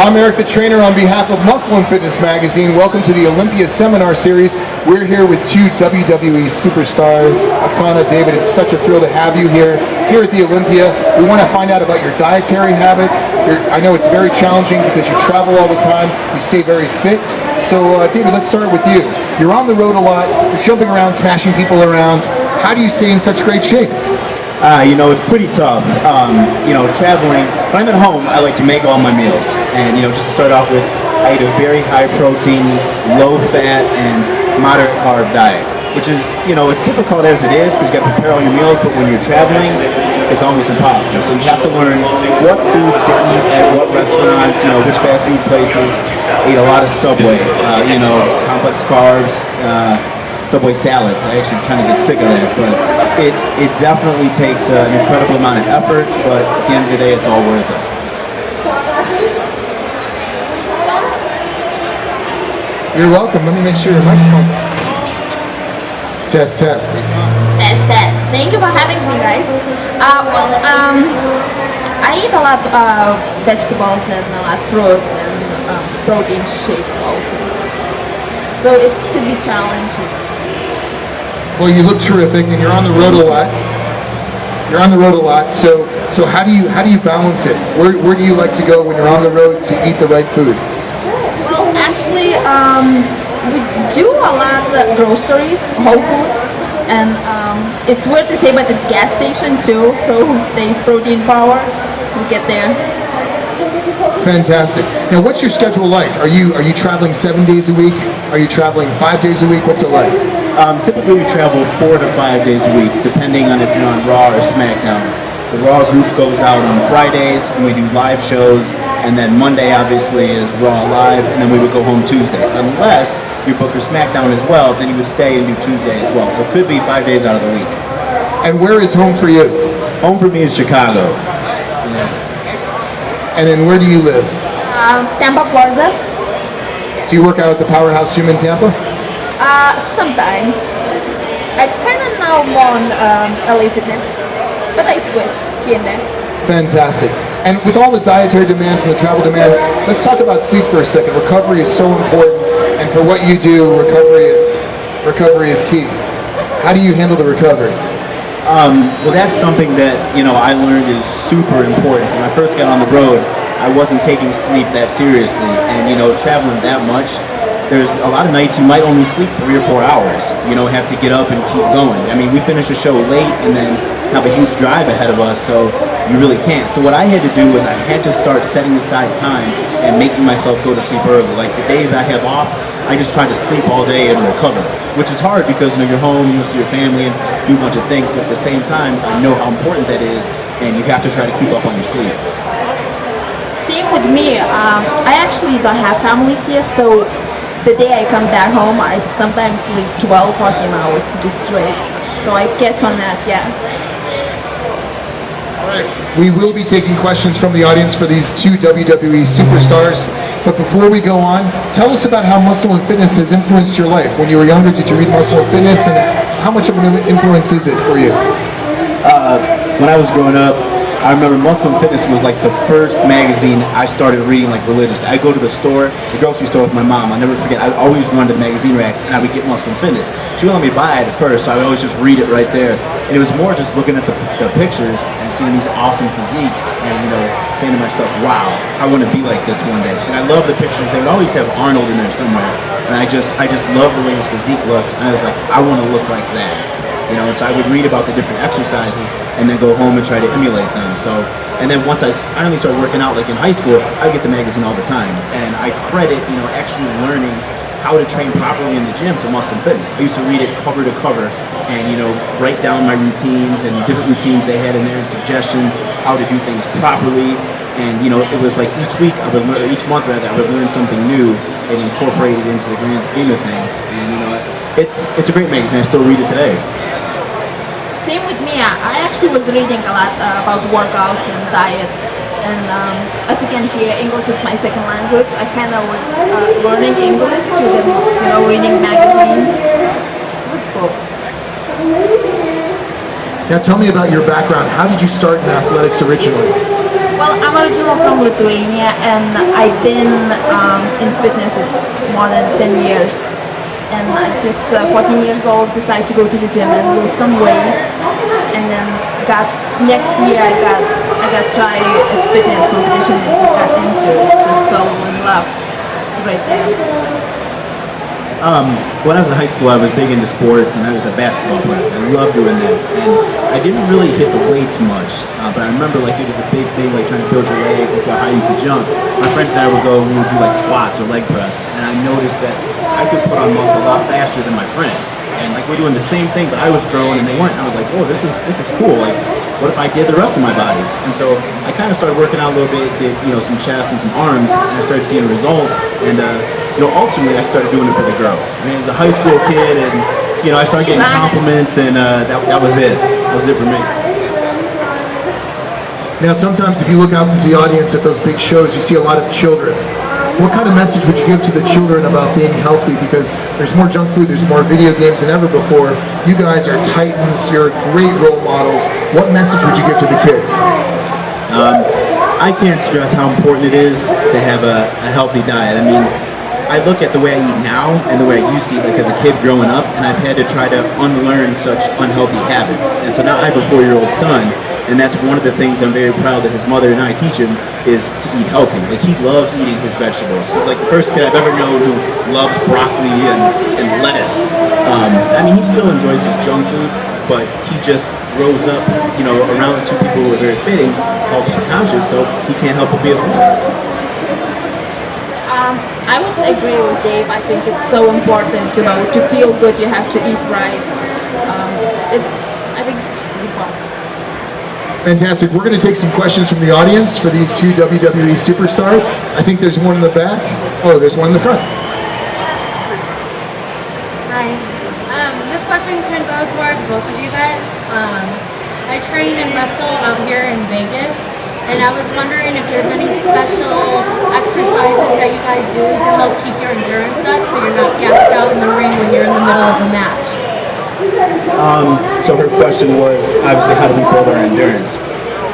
I'm Eric the Trainer on behalf of Muscle and Fitness Magazine. Welcome to the Olympia Seminar Series. We're here with two WWE superstars, Aksana, David. It's such a thrill to have you here at the Olympia. We want to find out about your dietary habits. I know it's very challenging because you travel all the time. You stay very fit. So, David, let's start with you. You're on the road a lot. You're jumping around, smashing people around. How do you stay in such great shape? It's pretty tough. Traveling, when I'm at home, I like to make all my meals. And, just to start off with, I eat a very high protein, low fat, and moderate carb diet. Which is, it's difficult as it is because you got to prepare all your meals, but when you're traveling, it's almost impossible. So you have to learn what foods to eat at what restaurants, which fast food places. I eat a lot of Subway, complex carbs, Subway salads. I actually kind of get sick of that, but it definitely takes an incredible amount of effort, but at the end of the day, it's all worth it. You're welcome. Let me make sure your microphone's on. Test. Test. Thank you for having me, guys. I eat a lot of vegetables and a lot of fruit and protein shake also. So it could be challenging. Well, you look terrific, and you're on the road a lot. So how do you balance it? Where do you like to go when you're on the road to eat the right food? Well, actually, we do a lot of groceries, Whole Foods, and it's weird to say, but it's gas station too. So there's protein power. We get there. Fantastic. Now, what's your schedule like? Are you traveling 7 days a week? Are you traveling 5 days a week? What's it like? Typically, we travel 4 to 5 days a week, depending on if you're on Raw or SmackDown. The Raw group goes out on Fridays, and we do live shows, and then Monday, obviously, is Raw Live, and then we would go home Tuesday. Unless you book your SmackDown as well, then you would stay and do Tuesday as well. So it could be 5 days out of the week. And where is home for you? Home for me is Chicago. And then where do you live? Tampa, Florida. Do you work out at the Powerhouse Gym in Tampa? Sometimes. I kind of now more on LA Fitness, but I switch here and there. Fantastic. And with all the dietary demands and the travel demands, let's talk about sleep for a second. Recovery is so important, and for what you do, recovery is key. How do you handle the recovery? Well, that's something that, I learned is super important. When I first got on the road, I wasn't taking sleep that seriously. And, traveling that much, there's a lot of nights you might only sleep 3 or 4 hours. Have to get up and keep going. I mean, we finish a show late and then have a huge drive ahead of us, so you really can't. So what I had to do was I had to start setting aside time and making myself go to sleep early. Like the days I have off, I just try to sleep all day and recover, which is hard because you're home, you see your family and do a bunch of things, but at the same time, I know how important that is, and you have to try to keep up on your sleep. Same with me. I actually don't have family here, so the day I come back home, I sometimes sleep 12, 14 hours just straight. So I catch on that, yeah. All right. We will be taking questions from the audience for these two WWE superstars. But before we go on, tell us about how Muscle and Fitness has influenced your life. When you were younger, did you read Muscle and Fitness, and how much of an influence is it for you? When I was growing up, I remember Muscle and Fitness was like the first magazine I started reading like religiously. I go to the grocery store with my mom. I'll never forget. I always run to the magazine racks and I would get Muscle and Fitness. She wouldn't let me buy it at first, so I would always just read it right there. And it was more just looking at the pictures and seeing these awesome physiques and saying to myself, wow, I want to be like this one day. And I love the pictures. They would always have Arnold in there somewhere. And I just love the way his physique looked. And I was like, I want to look like that. So I would read about the different exercises and then go home and try to emulate them. And then once I finally started working out, like in high school, I would get the magazine all the time. And I credit, actually learning how to train properly in the gym to Muscle and Fitness. I used to read it cover to cover and, write down my routines and different routines they had in there and suggestions, how to do things properly. And, it was like each month I would learn something new and incorporate it into the grand scheme of things. And, it's a great magazine. I still read it today. Same with me. I actually was reading a lot about workouts and diet, and as you can hear, English is my second language. I kind of was learning English through the reading magazine. It was cool. Now tell me about your background. How did you start in athletics originally? Well, I'm originally from Lithuania, and I've been in fitness it's more than 10 years. And I just 14 years old decided to go to the gym and lose some weight, and then next year I got try a fitness competition and just got into it, just fell in love. It's right there. When I was in high school, I was big into sports, and I was a basketball player. I loved doing that, and I didn't really hit the weights much, but I remember like it was a big thing, like trying to build your legs and see how high you could jump. My friends and I would go, we would do like squats or leg press, and I noticed that I could put on muscle a lot faster than my friends, and like we're doing the same thing, but I was growing and they weren't. I was like, oh, this is cool. Like, what if I did the rest of my body? And so I kind of started working out a little bit, did some chest and some arms, and I started seeing results, and ultimately I started doing it for the girls. I mean, as a high school kid, and I started getting compliments, and that was it. That was it for me. Now, sometimes if you look out into the audience at those big shows, you see a lot of children. What kind of message would you give to the children about being healthy? Because there's more junk food, there's more video games than ever before. You guys are titans, you're great role models. What message would you give to the kids? I can't stress how important it is to have a healthy diet. I mean, I look at the way I eat now and the way I used to eat like as a kid growing up, and I've had to try to unlearn such unhealthy habits. And so now I have a 4-year-old son, and that's one of the things I'm very proud that his mother and I teach him is to eat healthy. Like, he loves eating his vegetables. He's like the first kid I've ever known who loves broccoli and lettuce. I mean, he still enjoys his junk food, but he just grows up, around two people who are very fitting, health conscious, so he can't help but be as well. I would agree with Dave. I think it's so important, to feel good, you have to eat right. I think it's important. Fantastic. We're going to take some questions from the audience for these two WWE superstars. I think there's one in the back. Oh, there's one in the front. Hi. This question can go towards both of you guys. I train and wrestle out here in Vegas, and I was wondering if there's any special exercises that you guys do to help keep your endurance up so you're not gassed out in the ring when you're in the middle of a match. So her question was, obviously, how do we build our endurance?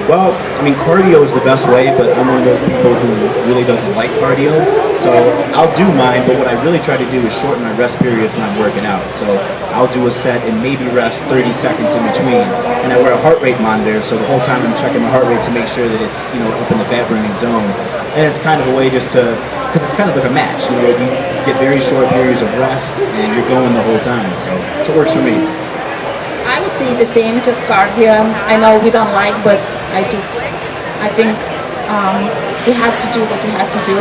Well, I mean, cardio is the best way, but I'm one of those people who really doesn't like cardio. So I'll do mine, but what I really try to do is shorten my rest periods when I'm working out. So I'll do a set and maybe rest 30 seconds in between. And I wear a heart rate monitor, so the whole time I'm checking my heart rate to make sure that it's, up in the fat burning zone. And it's kind of a way just to, because it's kind of like a match. You get very short periods of rest, and you're going the whole time. So it works for me. I would say the same, just cardio. I know we don't like, but I think you have to do what you have to do.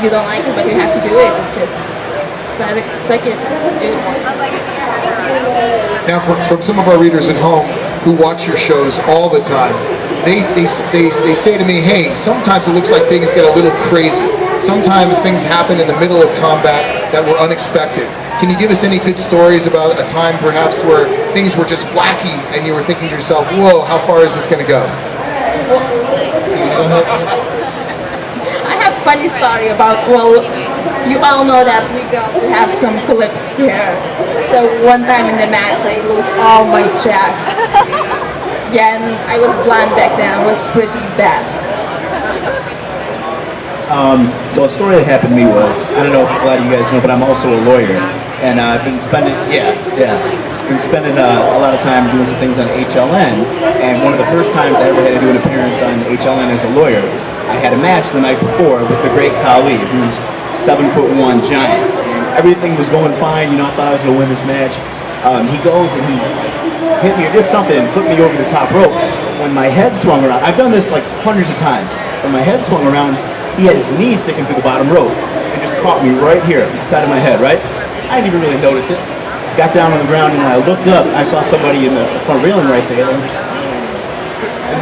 You don't like it, but you have to do it. Just suck it, do it. Now, from some of our readers at home who watch your shows all the time, they say to me, hey, sometimes it looks like things get a little crazy. Sometimes things happen in the middle of combat that were unexpected. Can you give us any good stories about a time perhaps where things were just wacky and you were thinking to yourself, whoa, how far is this going to go? I have a funny story about, you all know that we girls have some clips here. So one time in the match, I lost all my track. Yeah, and I was blind back then. It was pretty bad. So a story that happened to me was, I don't know if a lot of you guys know, but I'm also a lawyer. And I've been spending, a lot of time doing some things on HLN. And one of the first times I ever had to do an appearance on HLN as a lawyer, I had a match the night before with the great Khali, who's 7'1" giant. And everything was going fine, I thought I was going to win this match. He goes and he hit me or did something and flipped me over the top rope. When my head swung around, I've done this like hundreds of times. When my head swung around, he had his knee sticking through the bottom rope and just caught me right here, inside of my head, right? I didn't even really notice it. Got down on the ground and when I looked up, I saw somebody in the front railing right there. They were just,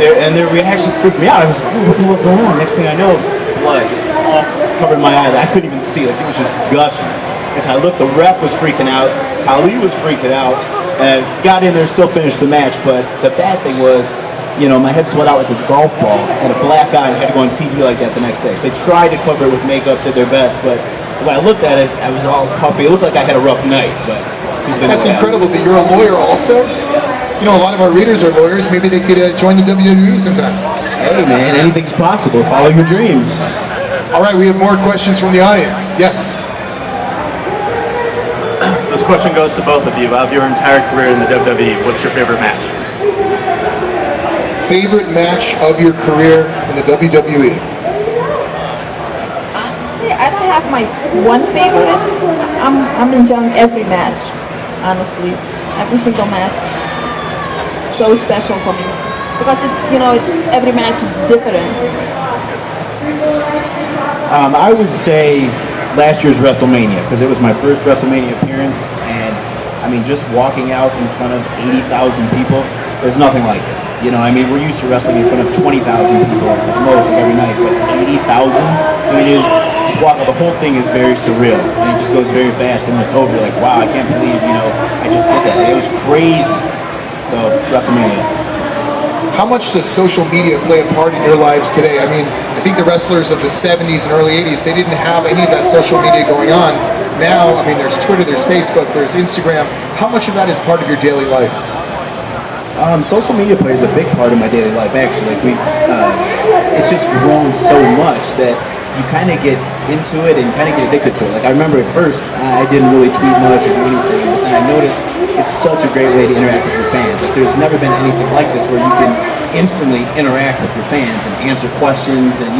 and their reaction freaked me out. I was like, oh, what the hell's going on? Next thing I know, blood just all covered my eye. I couldn't even see, like it was just gushing. And so I looked, the ref was freaking out, Ali was freaking out, and got in there, still finished the match. But the bad thing was, my head sweat out like a golf ball and a black eye and had to go on TV like that the next day. So they tried to cover it with makeup, did their best, but when I looked at it, I was all puffy. It looked like I had a rough night, but that's incredible that you're a lawyer also. A lot of our readers are lawyers. Maybe they could join the WWE sometime. Hey man, anything's possible. Follow your dreams. All right, we have more questions from the audience. Yes. This question goes to both of you. Of your entire career in the WWE, what's your favorite match? Favorite match of your career in the WWE? Honestly, I don't have my one favorite. I'm enjoying every match. Honestly, every single match is so special for me because it's every match is different. I would say last year's WrestleMania, because it was my first WrestleMania appearance, and I mean, just walking out in front of 80,000 people, there's nothing like it. We're used to wrestling in front of 20,000 people at the most, like every night, but 80,000, just walk out, the whole thing is very surreal, and it just goes very fast, and when it's over, you're like, wow, I can't believe, I just did that. It was crazy. So, WrestleMania. How much does social media play a part in your lives today? I mean, I think the wrestlers of the 70s and early 80s, they didn't have any of that social media going on. Now, I mean, there's Twitter, there's Facebook, there's Instagram. How much of that is part of your daily life? Social media plays a big part of my daily life, actually. It's just grown so much that you kind of get into it and kind of get addicted to it. Like, I remember at first, I didn't really tweet much or do anything, but then I noticed it's such a great way to interact with your fans. Like, there's never been anything like this where you can instantly interact with your fans and answer questions and,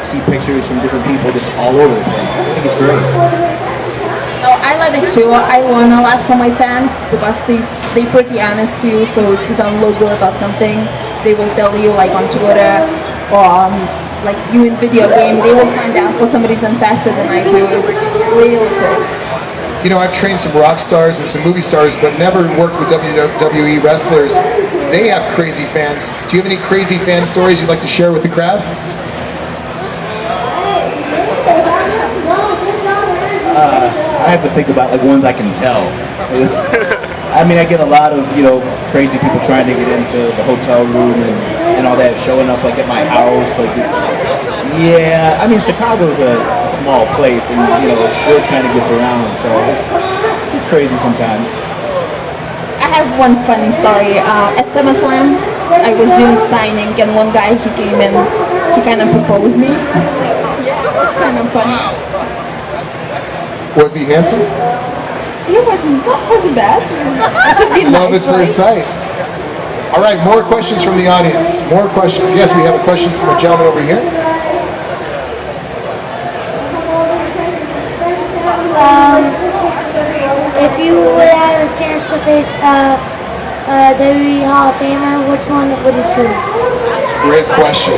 see pictures from different people just all over the place. I think it's great. Oh, I love it too. I learn a lot from my fans because they pretty honest too. So if you don't look good or something, they will tell you like on Twitter or like you in video game, they will find out for some reason faster than I do. It's really cool. I've trained some rock stars and some movie stars, but never worked with WWE wrestlers. They have crazy fans. Do you have any crazy fan stories you'd like to share with the crowd? I have to think about like ones I can tell. I mean, I get a lot of, crazy people trying to get into the hotel room and all that, showing up like at my house. Like I mean, Chicago's a small place and, word kind of gets around, so it's crazy sometimes. I have one funny story. At SummerSlam, I was doing signing and one guy, he came in, he kind of proposed me. Yeah, it was kind of funny. Was he handsome? He wasn't bad. I should be Love nice, at first sight. All right, more questions from the audience. More questions. Yes, we have a question from a gentleman over here. If you would have a chance to face WWE Hall of Famer, which one would you choose? Great question.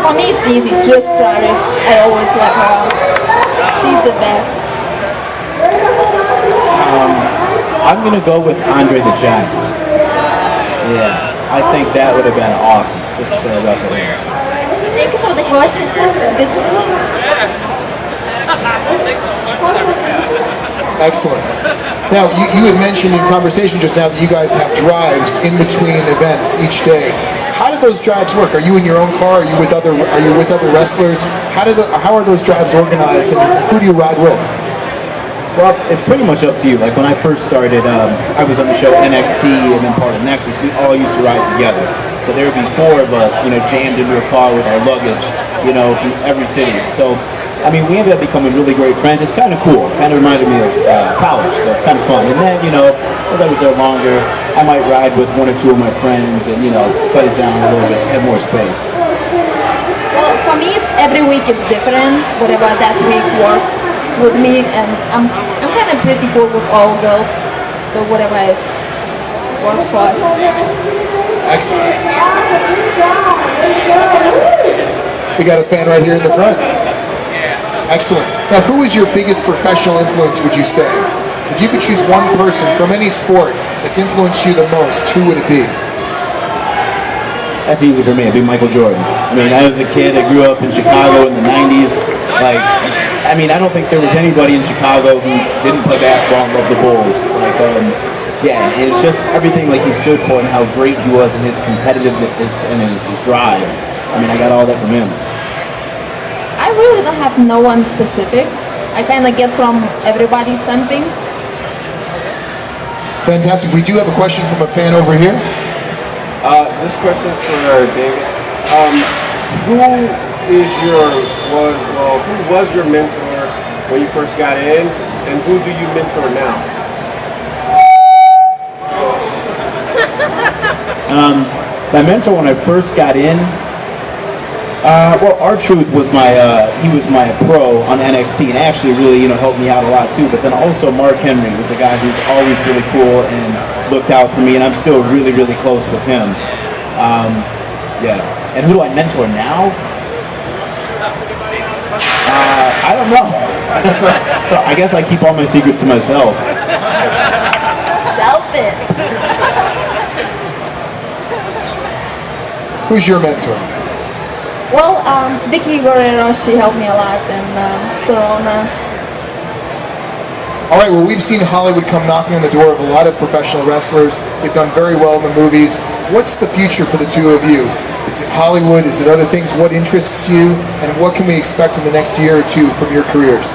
For me, it's easy. Trish Stratus. I always love her. She's the best. I'm going to go with Andre the Giant. Yeah, I think that would have been awesome, just to say a wrestler. Thank you for the question. It's good. Excellent. Now, you had mentioned in conversation just now that you guys have drives in between events each day. How do those drives work? Are you in your own car? Are you with other wrestlers? How are those drives organized, and who do you ride with? Well, it's pretty much up to you. Like when I first started, I was on the show NXT and then part of Nexus. We all used to ride together. So there would be four of us, jammed into a car with our luggage, from every city. So, I mean, we ended up becoming really great friends. It's kind of cool. Kind of reminded me of college, so it's kind of fun. And then, as I was there longer, I might ride with one or two of my friends and, cut it down a little bit, have more space. Well, for me, it's every week it's different. Whatever that week works with me, and I'm kind of pretty cool with all girls. So whatever it works for us. Excellent. We got a fan right here in the front. Excellent. Now, who is your biggest professional influence, would you say? If you could choose one person from any sport that's influenced you the most, who would it be? That's easy for me. It'd be Michael Jordan. I mean, I was a kid. I grew up in Chicago in the 90s. I don't think there was anybody in Chicago who didn't play basketball and love the Bulls. It's just everything he stood for and how great he was and his competitiveness and his drive. I mean, I got all that from him. I really don't have no one specific. I kind of get from everybody something. Fantastic. We do have a question from a fan over here. This question is for David. Who is who was your mentor when you first got in, and who do you mentor now? My mentor when I first got in, well, R-Truth was he was my pro on NXT, and actually really, helped me out a lot too. But then also Mark Henry was a guy who's always really cool and looked out for me, and I'm still really, really close with him. Yeah. And who do I mentor now? I don't know. So I guess I keep all my secrets to myself. Selfish. Who's your mentor? Well, Vicky Guerrero, she helped me a lot, and Sorona. All right, well, we've seen Hollywood come knocking on the door of a lot of professional wrestlers. They've done very well in the movies. What's the future for the two of you? Is it Hollywood? Is it other things? What interests you? And what can we expect in the next year or two from your careers?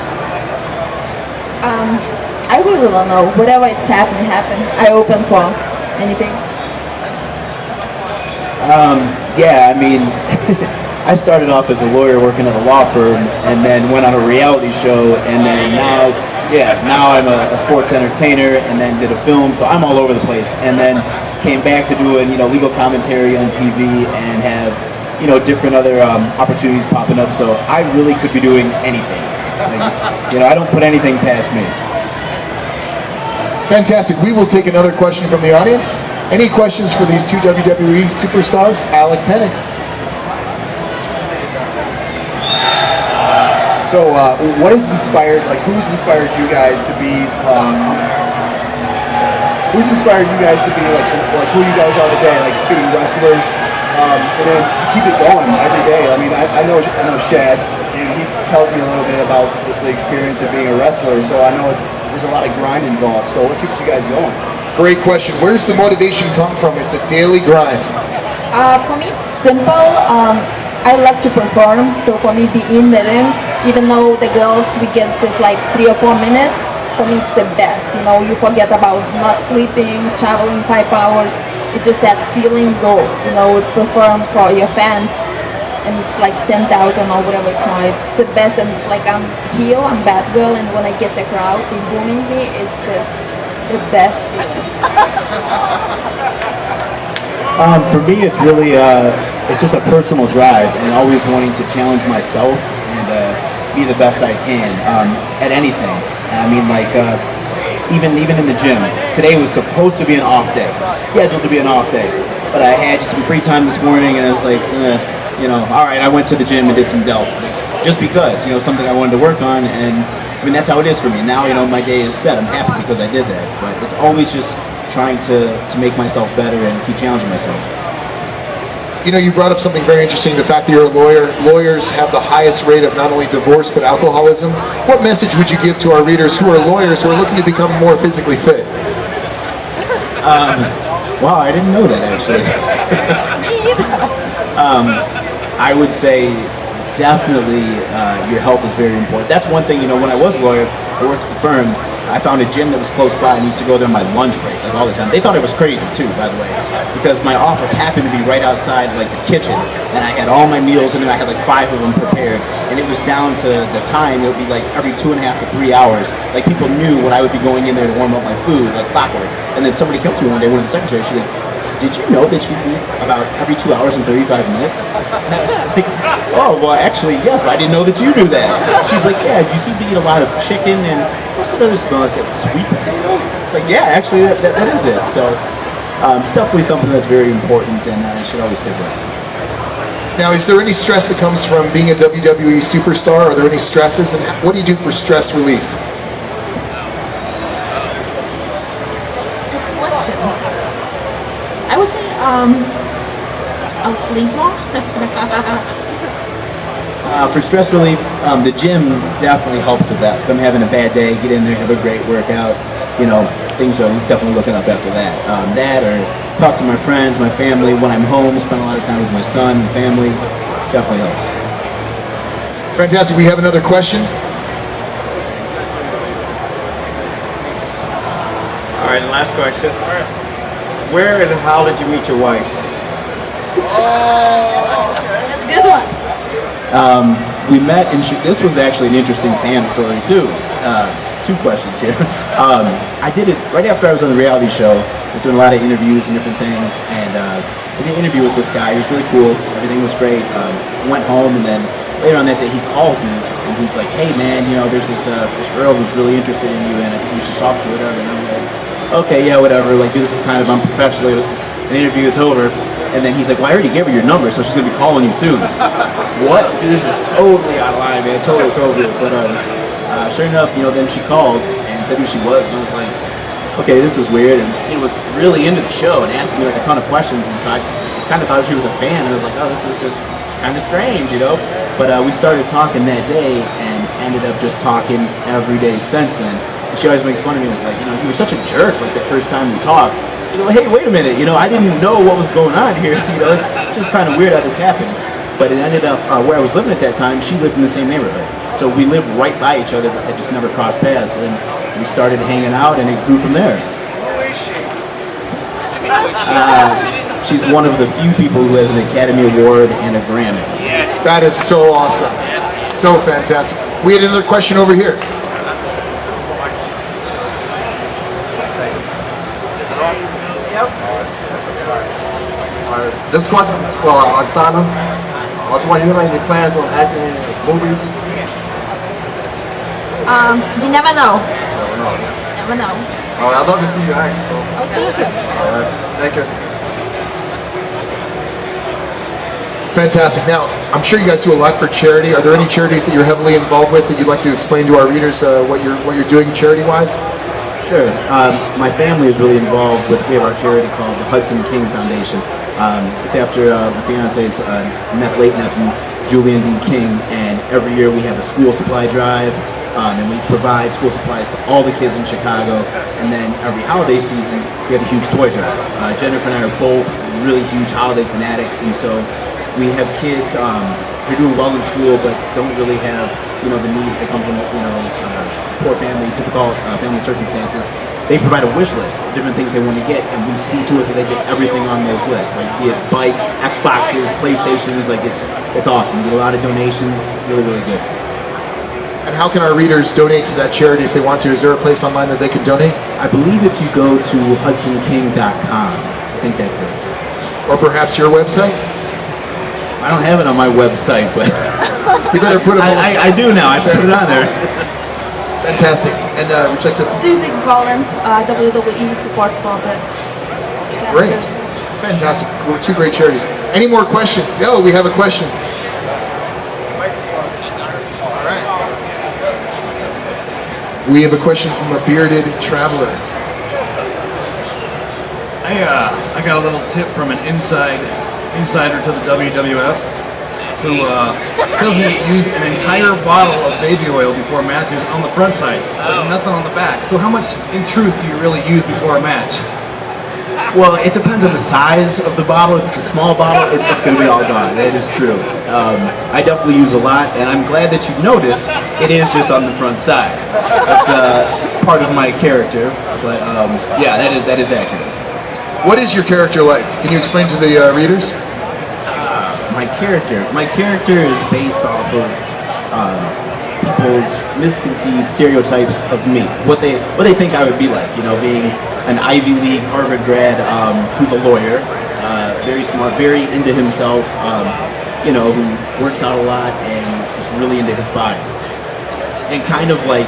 I really don't know. Whatever it's happen. I open for anything. Yeah, I mean, I started off as a lawyer working at a law firm, and then went on a reality show, and then now I'm a sports entertainer, and then did a film, so I'm all over the place, and then came back to doing legal commentary on TV, and have different other opportunities popping up. So I really could be doing anything. I don't put anything past me. Fantastic. We will take another question from the audience. Any questions for these two WWE superstars? Alec Penix. So, what has inspired, who's inspired you guys to be, who's inspired you guys to be, who you guys are today, being wrestlers, and then to keep it going every day? I mean, I know Shad, and he tells me a little bit about the experience of being a wrestler, so I know there's a lot of grind involved. So, what keeps you guys going? Great question. Where's the motivation come from? It's a daily grind. For me, it's simple. I love to perform, so for me, be in the ring, even though the girls, we get just 3 or 4 minutes, for me, it's the best. You forget about not sleeping, traveling 5 hours. It's just that feeling go, perform for your fans, and it's 10,000 or whatever it's more. It's the best, and I'm heel, I'm bad girl, and when I get the crowd booming me, it's just the best feeling. For me, it's really, it's just a personal drive, and always wanting to challenge myself and be the best I can at anything. I mean, even in the gym. Today was supposed to be an off day, scheduled to be an off day, but I had some free time this morning, and I was like, all right, I went to the gym and did some delts, just because, something I wanted to work on, and I mean, that's how it is for me. Now, my day is set. I'm happy because I did that, but it's always just trying to make myself better and keep challenging myself. You brought up something very interesting, the fact that you're a lawyer. Lawyers have the highest rate of not only divorce, but alcoholism. What message would you give to our readers who are lawyers who are looking to become more physically fit? Wow, I didn't know that, actually. I would say definitely your health is very important. That's one thing, when I was a lawyer, I worked at the firm, I found a gym that was close by and used to go there on my lunch break, all the time. They thought it was crazy too, by the way, because my office happened to be right outside the kitchen, and I had all my meals in there. I had 5 of them prepared, and it was down to the time. It would be every 2.5 to 3 hours. People knew when I would be going in there to warm up my food, clockwork. And then somebody came to me one day, one of the secretaries, she's like, "Did you know that you eat about every 2 hours and 35 minutes?" And I was like, "Oh, well, actually, yes, but I didn't know that you knew that." She's like, "Yeah, you seem to eat a lot of chicken and what's that other smell? Is that sweet potatoes?" It's like, "Yeah, actually, that is it." So it's definitely something that's very important, and should always stick with. Now, is there any stress that comes from being a WWE superstar? Are there any stresses? And what do you do for stress relief? Good question. I would say I'll sleep more. For stress relief, the gym definitely helps with that. If I'm having a bad day, get in there, have a great workout. Things are definitely looking up after that. That or talk to my friends, my family. When I'm home, spend a lot of time with my son and family. Definitely helps. Fantastic. We have another question. All right, and last question. Where and how did you meet your wife? That's a good one. We met, and this was actually an interesting fan story too. Two questions here. I did it right after I was on the reality show. I was doing a lot of interviews and different things, and I did an interview with this guy. He was really cool. Everything was great. Went home, and then later on that day, he calls me, and he's like, "Hey, man, you know, there's this girl who's really interested in you, and I think you should talk to her." Whatever. And I'm like, "Okay, yeah, whatever. Like, this is kind of unprofessional. This is an interview. It's over." And then he's like, "Well, I already gave her your number, so she's gonna be calling you soon." What? This is totally out of line, man. Totally appropriate. But sure enough, you know, then she called and said who she was, and I was like, okay, this is weird. And he was really into the show and asking me like a ton of questions, and so I just kind of thought she was a fan, and I was like, oh, this is just kind of strange, you know. But we started talking that day and ended up just talking every day since then. And she always makes fun of me and was like, you know, you were such a jerk like the first time we talked. You know, hey, wait a minute, you know, I didn't know what was going on here. You know, it's just kind of weird how this happened. But it ended up where I was living at that time. She lived in the same neighborhood, so we lived right by each other, but had just never crossed paths. And we started hanging out, and it grew from there. She's one of the few people who has an Academy Award and a Grammy. That is so awesome. So fantastic. We had another question over here. This question is for Aksana. I was wondering, you have any plans on acting in movies? You never know. Never know. Never know. All right, I'd love to see you act. So. Oh, thank you. All right, thank you. Fantastic. Now, I'm sure you guys do a lot for charity. Are there any charities that you're heavily involved with that you'd like to explain to our readers what you're doing charity-wise? Sure. My family is really involved with, we have our charity called the Hudson King Foundation. It's after my fiance's late nephew, Julian D. King, and every year we have a school supply drive, and we provide school supplies to all the kids in Chicago. And then every holiday season, we have a huge toy drive. Jennifer and I are both really huge holiday fanatics, and so we have kids who are doing well in school but don't really have, you know, the needs that come from, you know, poor family, difficult family circumstances. They provide a wish list of different things they want to get, and we see to it that they get everything on those lists, like be it bikes, Xboxes, PlayStations. Like it's awesome. We get a lot of donations, really, really good. And how can our readers donate to that charity if they want to? Is there a place online that they can donate? I believe if you go to hudsonking.com, I think that's it. Or perhaps your website? I don't have it on my website, but you better put it on. I do now. I put it on there. Fantastic. And would you like to... Susie Roland, WWE supports for the Great. cancers. Fantastic. Well, two great charities. Any more questions? Oh, we have a question. All right. We have a question from a bearded traveler. I got a little tip from an insider to the WWF who tells me to use an entire bottle of baby oil before matches on the front side, but nothing on the back. So how much, in truth, do you really use before a match? Well, it depends on the size of the bottle. If it's a small bottle, it's going to be all gone. That is true. I definitely use a lot, and I'm glad that you've noticed it is just on the front side. That's part of my character, but yeah, that is accurate. What is your character like? Can you explain to the readers? My character is based off of people's misconceived stereotypes of me, what they think I would be like. You know, being an Ivy League Harvard grad who's a lawyer, very smart, very into himself, you know, who works out a lot and is really into his body, and kind of like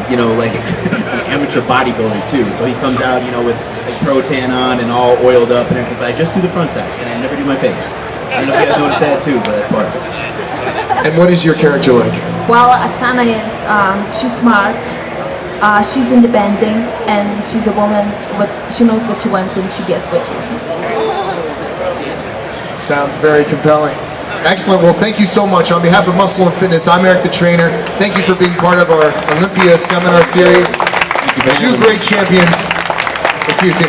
you know, like an amateur bodybuilder too. So he comes out, you know, with like pro tan on and all oiled up and everything. But I just do the front side, and I never do my face. I don't know if you guys noticed that too, but that's part of it. And what is your character like? Well, Aksana is, she's smart, she's independent, and she's a woman, she knows what she wants and she gets what she wants. Sounds very compelling. Excellent. Well, thank you so much. On behalf of Muscle and Fitness, I'm Eric the Trainer. Thank you for being part of our Olympia Seminar Series. Two great champions. We'll see you soon.